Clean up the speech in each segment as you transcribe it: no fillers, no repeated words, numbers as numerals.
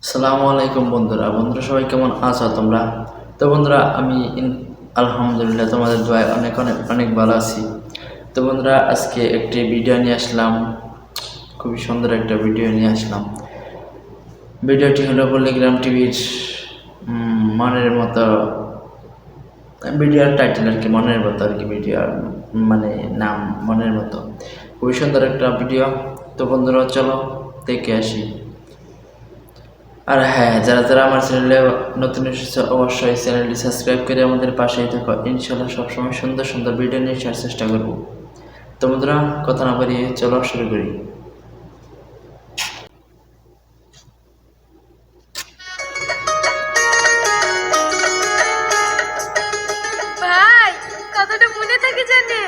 আসসালামু আলাইকুম বন্ধুরা। সবাই কেমন আছো তোমরা? তো বন্ধুরা, আমি আলহামদুলিল্লাহ তোমাদের দোয়ায় অনেক অনেক অনেক ভালো আছি। তো বন্ধুরা, আজকে একটি ভিডিও নিয়ে আসলাম, খুবই সুন্দর একটা ভিডিও নিয়ে আসলাম। ভিডিওটি হলো পল্লিগ্রাম টিভির মনের মতো। ভিডিওর টাইটেল আর কি মনের মতো আর কি, ভিডিওর মানে নাম মনের মতো। খুবই সুন্দর একটা ভিডিও। তো বন্ধুরা, চলো দেখে আসি। আর হ্যাঁ, যারা যারা আমার চ্যানেলে নতুন এসেছে অবশ্যই চ্যানেলটি সাবস্ক্রাইব করে আমাদের পাশেই থাকো। ইনশাল্লাহ সবসময় সুন্দর সুন্দর ভিডিও নিয়ে আসার চেষ্টা করবো। তো বন্ধুরা, কথা না বাড়িয়ে চলো শুরু করি। ভাই, কথাটা মনে থাকে জানে?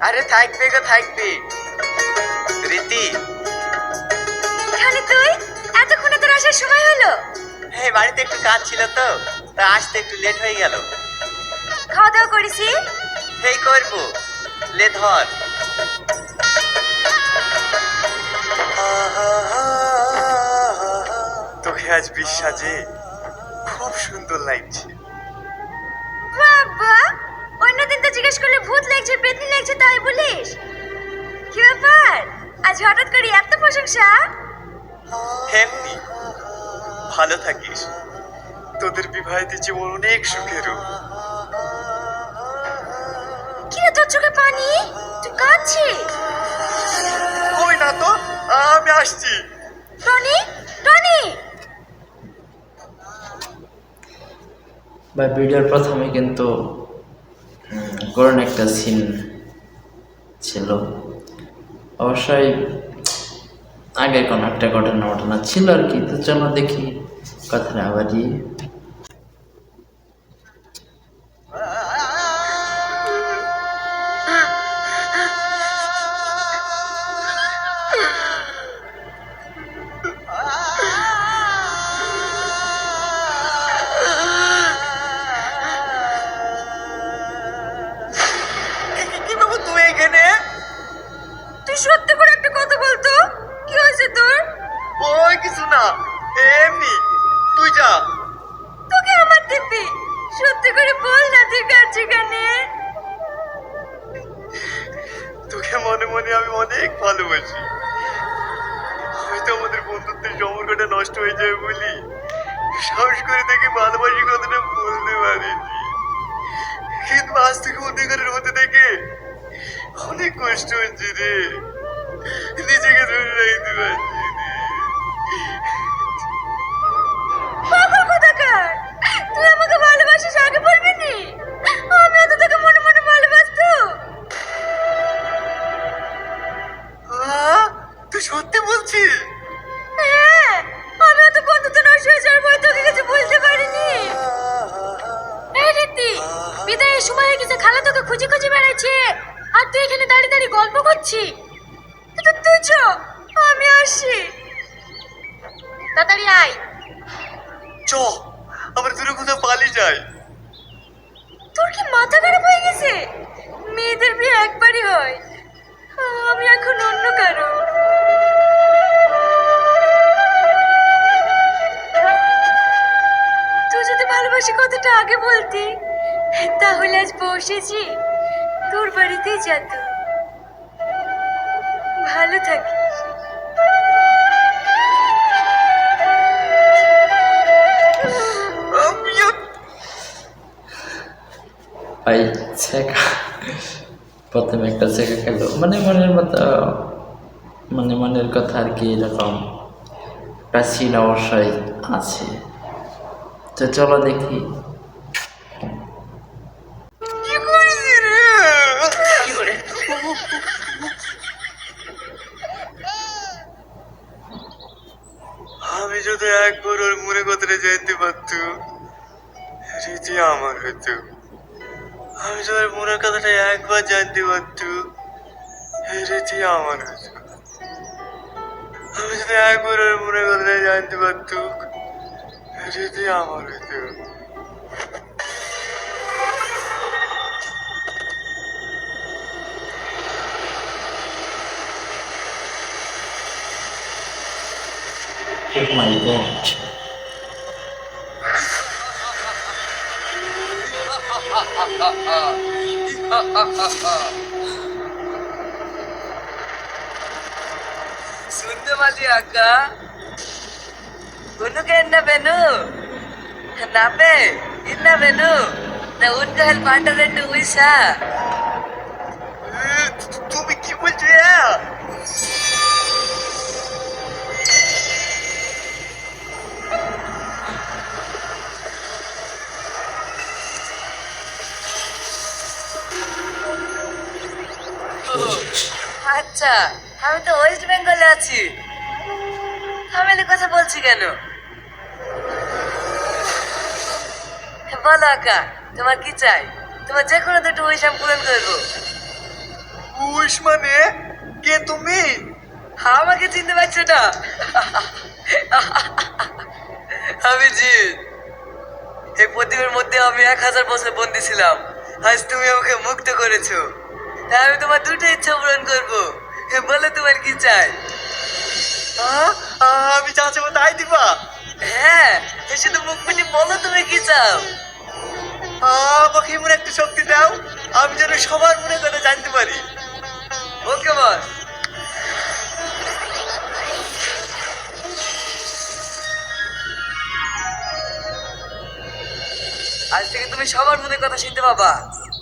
আরে থাকবে গো থাকবে। রীতি, তাহলে তুই এতক্ষণে তোর আসার সময় হলো? এই বাড়িতে একটু কাজ ছিল তো, তা আসতে একটু লেট হয়ে গেল। খাওয়া দাওয়া করেছি? এই করবো, লে ধর। তোকে আজ বিশ্বাসে খুব সুন্দর লাগছে। বাবা, অন্যদিন তো জিজ্ঞেস করলে ভূত লাগছে পেতনি লাগছে তাই বলিস? কি ব্যাপার, আজ হঠাৎ করে এত প্রশংসা? এমনি ভালো থাকিস, তোদের বিবাহিত জীবন অনেক সুখেরও। কি রে, তোর চোখে পানি? তুই কাঁদছিস? ওই না তো, আমি আসছি। Tony, Tony! বা ভিডিওর প্রথমে কিন্তু করুণ একটা সিন ছিল। অবশ্যই আগের কোনো একটা ঘটনা ছিল আর কি। তো চলো দেখি, কথা না বাড়িয়ে। কি বাবু তুই এখানে? তুই সত্যি করে একটা কথা বলতো, কি হয়েছে তোর? ওই কিছু না, এমনি। তুই যা। তোকে আমার দিব্যি, সত্যি করে বল না তুই কাঁদছিস কেনে? তোকে মনে মনে আমি অনেক ভালোবাসি। হয়তো আমাদের বন্ধুত্বের সম্পর্কটা নষ্ট হয়ে যাবে বলি সাহস করে দেখে ভালোবাসি কথাটা বলতে পারিনি। কিন্তু আজ থেকে অধিকারের হতে দেখে অনেক কষ্ট হচ্ছে রে। নিজেকে ধরে রাখতে পারছি রে। পাগল কোথাকার! তুই আমাকে ভালোবাসিস আগে বলবি নি? আমিও তো তোকে মনে মনে ভালোবাসতো। তুই সত্যি বলছিস? হ্যাঁ, আমিও তো বন্ধুত্ব নষ্ট হয়ে যাওয়ার ভয় তোকে কিছু বলতে পারিনি। এই রীতি, বিদায়ের সময় হয়ে গেছে, খালা তোকে খুঁজে খুঁজে বেড়াচ্ছে আর তুই এখানে দাঁড়িয়ে দাঁড়িয়ে গল্প করছিস। তুই চ, আমি আসি। তাড়াতাড়ি আয়। চ, আমরা দূরে কোথাও পালিয়ে যাই। তোর কি মাথা খারাপ হয়ে গেছে? মেয়েদের বিয়ে একবারই হয়, আমি এখন অন্য কারো। তুই যদি ভালোবাসি কথাটা আগে বলতি, তাহলে আজ বসেছি তোর বাড়িতেই যেত। ভালো থাকিস। আমিও ভাই, ছেঁকা প্রথমে একটা ছেঁকা খেলো, মানে মনের মতো, মানে মনের কথা আর কি, এরকম একটা সিন অবশ্যই আছে। তো চলো দেখি। কি করেছি রে? আমি যদি একবার ওর মনে কথাটা জানতে পারতাম, রীতি আমার হতো। আমি যদি ওর মনের কথাটা একবার জানতে পারতাম, রীতি আমার হতো। আমি যদি একবার ওর মনের কথাটা জানতে পারতাম, রীতি আমার হতো। Oh my God. শুনতে পাচ্ছি আকা কোনো কেন না বেনু না পে ইন্না বেনু না উনকা হেল পাটা রেন্ডু উইসা তুমি কি বলছো আচ্ছা আমি তো ওয়েস্ট বেঙ্গলে আছি ফ্যামিলি কথা বলছি কেন বলো আকা তোমার কি চাই তোমার যে কোনো দুটো উইশ আমি পূরণ করবো উইশ মানে কে তুমি? আমাকে চিনতে পারছো না আমি জিৎ এই প্রদীপের মধ্যে আমি 1000 বছর বন্দি ছিলাম আজ তুমি আমাকে মুক্ত করেছো তাই আমি তোমার দুটো ইচ্ছা পূরণ করবো বলো তোমার কি চাই আমি যা চাবো তাই দিবা? হ্যাঁ শুধু মুখ ফুটে বলো তুমি কি চাও আমাকে এমন একটা শক্তি দাও আমি যেন সবার মনে কথা জানতে পারি। ওকে বস আজ থেকে তুমি সবার মনে কথা শুনতে পাবা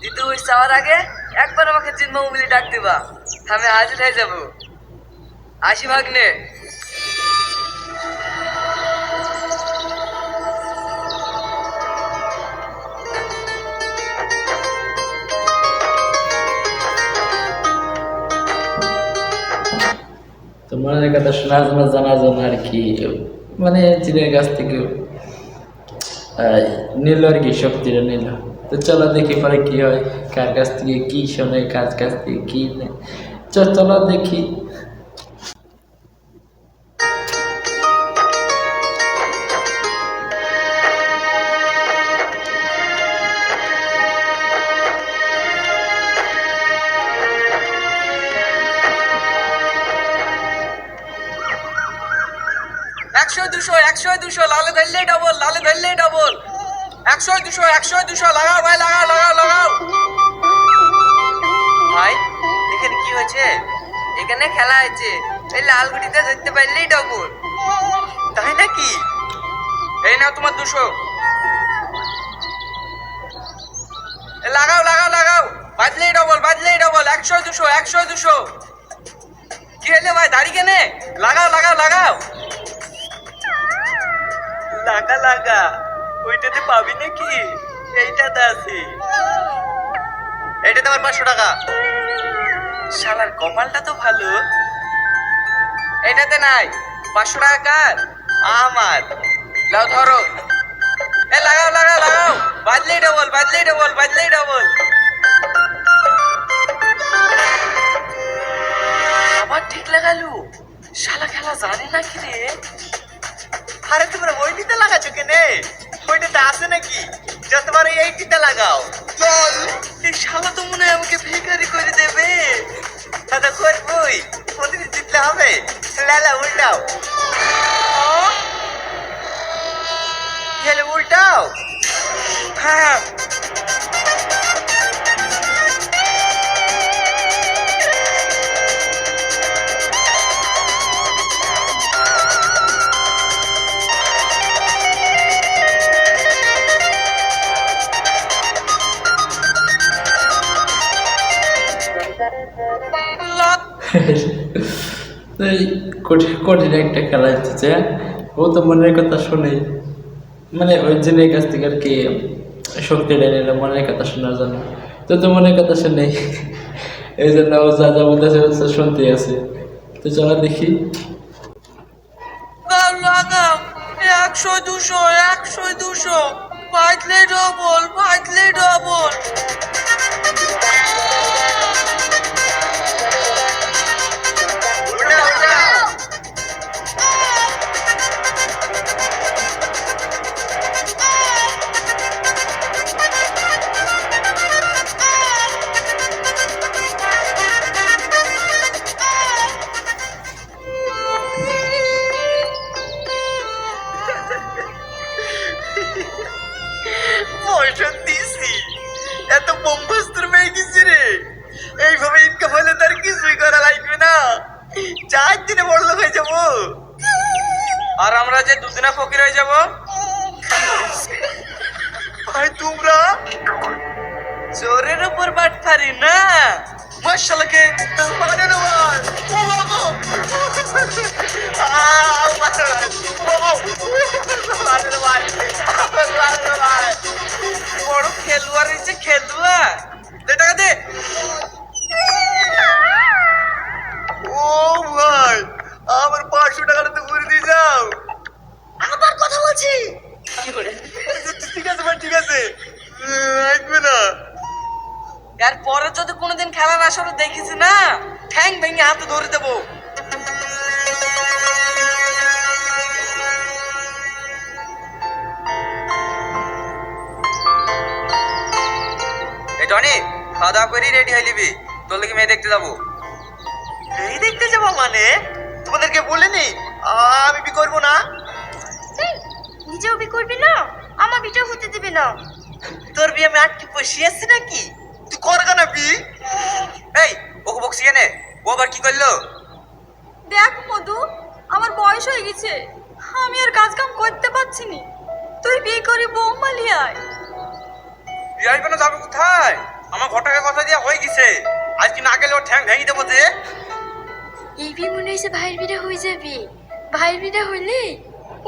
দ্বিতীয় উইশ চাওয়ার আগে একবার আমাকে চিনবাবু বলে ডাক দিবা আমি হাজির হয়ে যাবো আসি ভাগ্নে তো মনের কথা শোনার জন্য জানার জন্য আর কি মানে জিনের কাছ থেকে নিল আর কি শক্তিটা নিল। তো চলো দেখি পরে কি হয়, কার কাছ থেকে কি শোনে, কার কাছ থেকে কি নেয়। চলো দেখি। একশো দুশো লালে ধরলেই ডবল 100 200 লাগাও ভাই লাগাও ভাই এখানে কি হয়েছে? এখানে খেলা হয়েছে এই লাল গুটিতে ধরতে পারলেই ডবল। তাই নাকি? এই নাও তোমার 200 লাগাও বাজলেই ডবল 100 200 কি হলে ভাই দাঁড়ি কেনে? লাগাও লাগা ওইটাতে পাবি নাকি? এইটাতে আছে, এইটাতে আমার 500 টাকা। শালার কপালটা তো ভালো। এটাতে নাই 500 টাকা কার? আমার। লাও ধরো লাগাও বাজলেই ডবল আবার ঠিক লাগালু। শালা খেলা জানে না কি রে? আরে তোমরা ওইটিতে লাগাচ্ছ কেনে? ওইটাতে আছে নাকি? যতবার এইটিতে লাগাও। চল এই শালা তো মনে হয় আমাকে ভিখারি করে দেবে। দাদা করবই, প্রতিদিন জিতলে হবে। লালা উল্টাও, খেলে উল্টাও। হ্যাঁ তো এই কঠিন একটা খেলা হচ্ছে। ও তো মনের কথা শোনে, মানে ওই জিনের কাছ থেকে আর কি শক্তিটা নিল মনের কথা শোনার জন্য। তো মনের কথা শুনে এই জন্য ও যা বলতেছে শুনতে আছে। তো চলো দেখি। লাগাও 100 200 বাজলে ডবল এত বোম্বাস্তুর মেয়ে কিসি রে? এইভাবে ইনকাম হলে তার কিছুই করা লাগবে না, 4 দিনে বড় লোক হয়ে যাবো। আর আমরা যে দুদিনে ফকির হয়ে যাব। ভাই তোমরা চোরের উপর বাটফারি না। মাশাআল্লাহকে মানে না ভাই। ও বাবা, মানে না ভাই, মানে না ভাই। বড় খেলোয়াড় হয়েছে, খেলোয়াড়। দে টাকা দে। ও ভাই, আমার 500 টাকাটা তো ঘুরে দিয়ে যাও। আবার কথা বলছি। ঠিক আছে ভাই, ঠিক আছে, আসবে না। এর পরে যদি কোনোদিন খেলার আসরে দেখিস না, ঠ্যাং ভেঙে হাতে ধরে দেবো। এই টনি, খাওয়া দাওয়া করি রেডি হয়ে নিবি, তোর লাগি মেয়ে দেখতে যাবো। এই দেখতে যাবো মানে? তোমাদেরকে বলিনি আমি বি করবো না? এই, নিজেও বি করবি না, আমার বিটা হতে দিবি না। তোর বিয়ে আমি আটকে বসে আছি নাকি? তুই কর না বি। এই ওকে বকসিয়ে নে, ও আবার কি করলো? দেখ মধু, আমার বয়স হয়ে গেছে, আমি আর কাজ কাম করতে পারছি নি। তুই বিয়ে করে বৌমা লিয়ে আয়। বিয়ে আসবে না, যাবে কোথায়? আমার ঘটাকে কথা দিয়া হয়ে গেছে, আজ কি না গেলে ওর ঠ্যাং ভেঙে দেবো। যে এই বিয়ে মনে হয়েছে ভাইয়ের বিটা হয়ে যাবে। ভাইয়ের বিটা হলে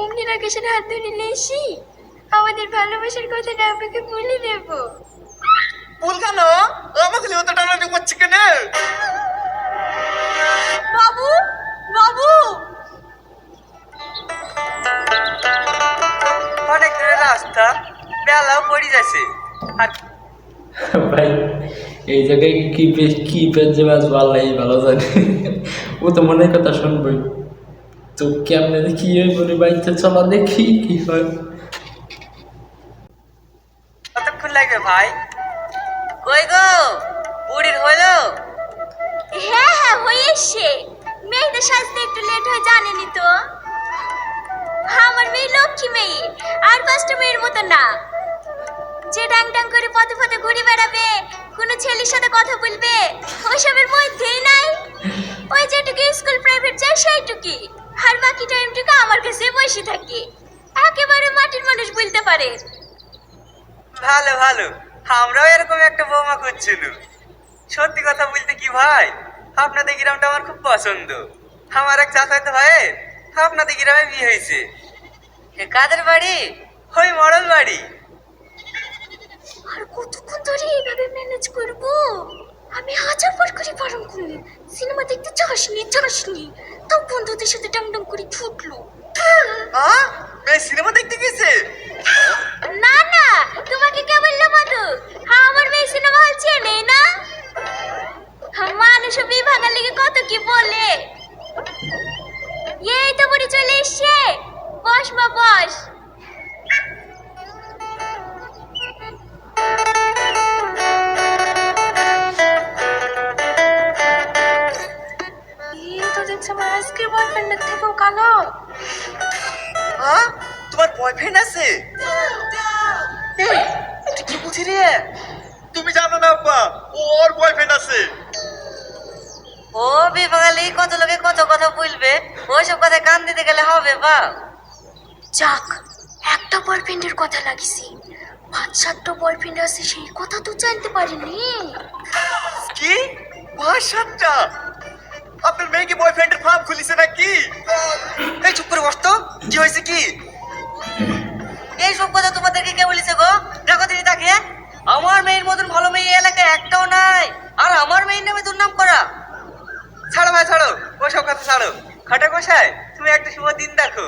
অমনি রাকেশের হাত ধরে নিয়েছি, আমাদের ভালোবাসার কথাটা আপনাকে বলে দেব। বল কেন? আমাকে অত টানাটানি করছে কেন? বাবু, বাবু, অনেক দূরে রাস্তা, বেলাও পড়ে যাচ্ছে। আর ভাই এই জায়গায় কি পেঁচে মাছ পাল্লাই ভালো জানে। ও তো মনের কথা শুনবই। তো কেমনে দেখি এই বলে বাড়িতে চলা দেখি কি হয়। কতক্ষণ লাগবে ভাই? কই গো, বুড়ির হইলো? হ্যাঁ হ্যাঁ হয়ে এসছে। মেয়েদের সাজতে একটু লেট হয়ে জানেনি তো। আমার মেয়ে লক্ষ্মী মেয়ে, আর 5টা মেয়ের মতো না, যে ডাং ডাং করে পথে পথে ঘুরে বেড়াবে, কোনো ছেলের সাথে কথা বলবে, ওইসবের মধ্যেই নাই। ওই যেটুকু স্কুল প্রাইভেট যায় সেইটুকি, আর বাকি টাইমটুকু আমার কাছে বসে থাকে। একেবারে মাটির মানুষ বলতে পারে। ভালো ভালো, আমরাও এরকম একটা বৌমা খুঁজছিল। সত্যি কথা বলতে কি ভাই, আপনাদের গ্রামটা আমার খুব পছন্দ। আমার এক চাচাতো ভাইয়ের আপনাদের গ্রামে বিয়ে হয়েছে। কাদের বাড়ি? ওই মডেল বাড়ি। আর কতক্ষণ ধরে এইভাবে ম্যানেজ করব? আমি 1000 বার করে বারণ করলাম, সিনেমা দেখতে যাসনি, তাও বন্ধুদের সাথে ডাং করে ছুটলো। মেয়ে সিনেমা দেখতে গেছে? না না, তোমাকে কে বললো মধু? আমার মেয়ে সিনেমা হল চেনে না। মানুষ বিভাগের লিগে কত কি বলে। এই তো বুড়ি চলে এসছে, বস মা বস। এই তো দেখছি আমার আজকের বয়ফ্রেন্ডের থেকেও কালো। তোমার বয়ফ্রেন্ড আছে? এই, তুই কি বুঝি রে? তুমি জানো না আব্বা, ওর বয়ফ্রেন্ড আছে। ও বিভাগালি কত লোকে কত কথা বলবে, ওইসব কথা কান দিতে গেলে হবে বা? যাক, একটা বয়ফ্রেন্ডের কথা লাগিছি, 5-7টা বয়ফ্রেন্ড আছে সেই কথা তো জানতে পারিনি। কি 5-7টা? আপনার মেয়ে কি বয়ফ্রেন্ডের ফার্ম খুলিছে নাকি? এই চুপ করে বস তো, কি হয়েছে কি? এই সব কথা তোমাদেরকে কে বলেছে গো? দেখো তিনি তাকে, আমার মেয়ের মতন ভালো মেয়ে এই এলাকায় একটাও নাই, আর আমার মেয়ের নামে দুর্নাম করা। ছাড়ো ভাই ছাড়ো, ওসব কথা ছাড়ো। খাটা কষায়, তুমি একটা শুভ দিন দেখো।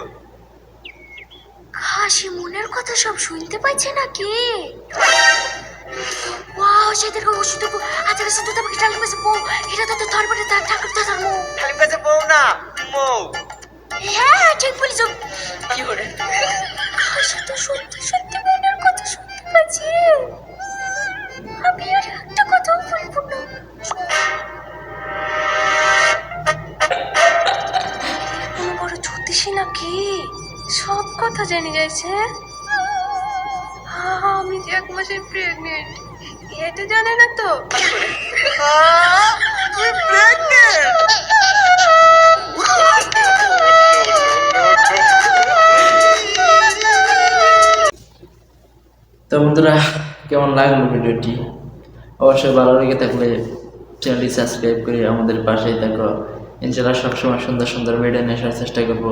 খাসি মনের কথা সব শুনতে পাচ্ছে নাকি? ওয়াও, সেদেরকে ওষুধ দেবো, আজকে শুধু তোমাকে টাকা পয়সা বউ, এটা তো ধরবে তার ঠাকুর দাদার মৌ। খালি কাছে বউ না, মৌ। হ্যাঁ হ্যাঁ ঠিক বলেছ। কি করে? খাসি তো সত্যি সত্যি মনের কথা শুনতে পাচ্ছি। আমি আর একটা কথাও বলবো না। কোনো বড় জ্যোতিষী নাকি সব কথা জেনে যাইছে? আমি যে 1 মাসের প্রেগনেন্ট, এটা জানে না তো। তুই প্রেগনেন্ট? তো বন্ধুরা, কেমন লাগলো ভিডিওটি? অবশ্যই ভালো লেগে থাকলে চ্যানেলটি সাবস্ক্রাইব করে আমাদের পাশেই থাকো। ইনশাআল্লাহ সবসময় সুন্দর সুন্দর ভিডিও নিয়ে আসার চেষ্টা করবো।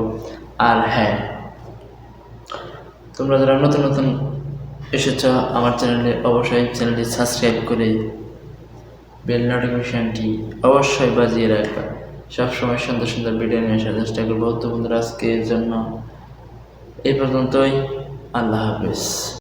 আর হ্যাঁ, তোমরা যারা নতুন নতুন এসেছ আমার চ্যানেলে, অবশ্যই চ্যানেলটি সাবস্ক্রাইব করে বেল নোটিফিকেশনটি অবশ্যই বাজিয়ে রাখবা। সবসময় সুন্দর সুন্দর ভিডিও নিয়ে আসার চেষ্টা করবো। তো বন্ধুরা, আজকের জন্য এই পর্যন্তই। আল্লাহ হাফেজ।